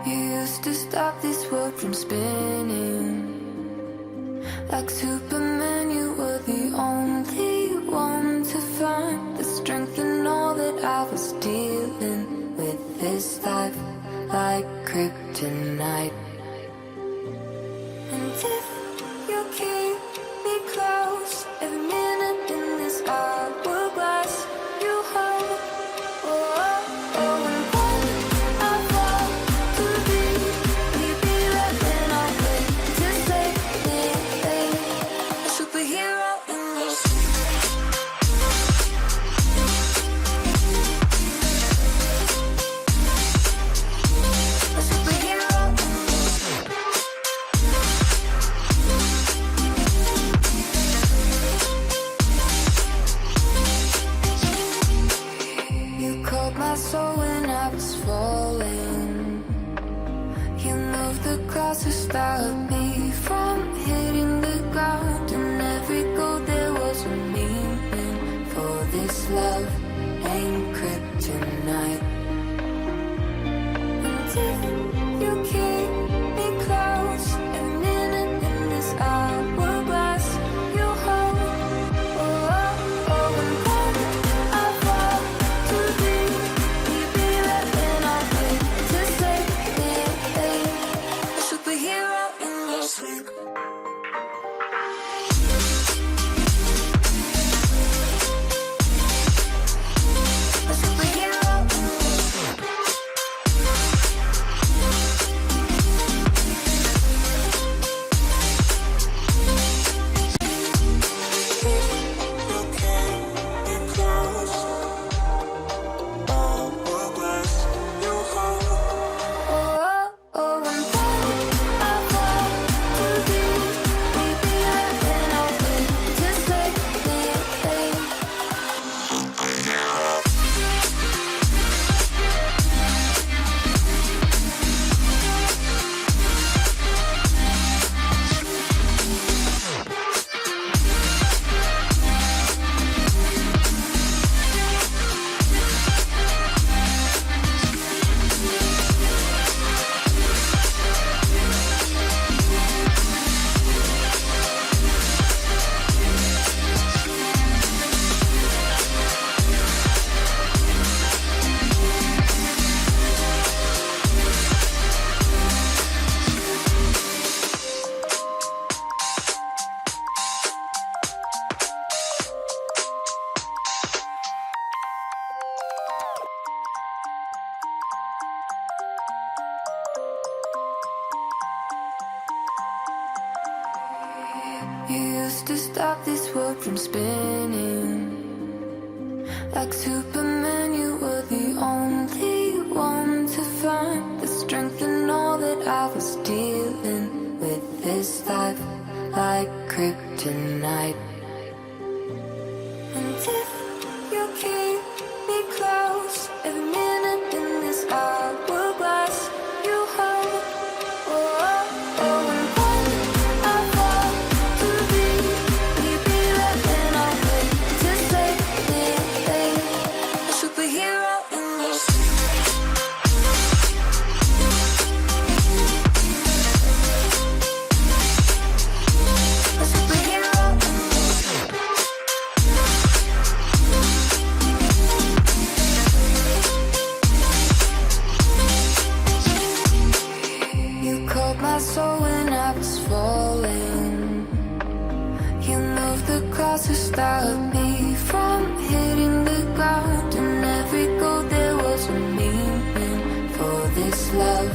You used to stop this world from spinning. Like Superman, you were the only one to find the strength in all that I was dealing with. This life like kryptonite. And if you keep me close, every minute in this hourglass you hold. Oh, oh, oh, and when I fall to be left and I'll wait to save me, a superhero in this. A superhero in this. You called my soul when I was falling. You moved the clouds to stop me from hitting the ground. And every goal there was a meaning. For this love ain't kryptonite. And if you keep me close, every minute in this hourglass you hold. Oh, oh, oh, and when I fall to be left and I'll wait to save me, a superhero in your sleep. A superhero in your sleep. Oh, oh, and when I fall to be left and I'll wait to save me. You used to stop this world from spinning. Like Superman, you were the only one to find the strength in all that I was dealing with. This life like kryptonite. And if you keep me close, every minute in this hourglass you hold. Oh, oh, oh, and when I fall to be left and I'll wait to save me, a superhero in your sleep. A superhero in your sleep. You called my soul when I was falling. You moved the clouds to stop me from hitting the ground. And every goal there was a meaning. For this love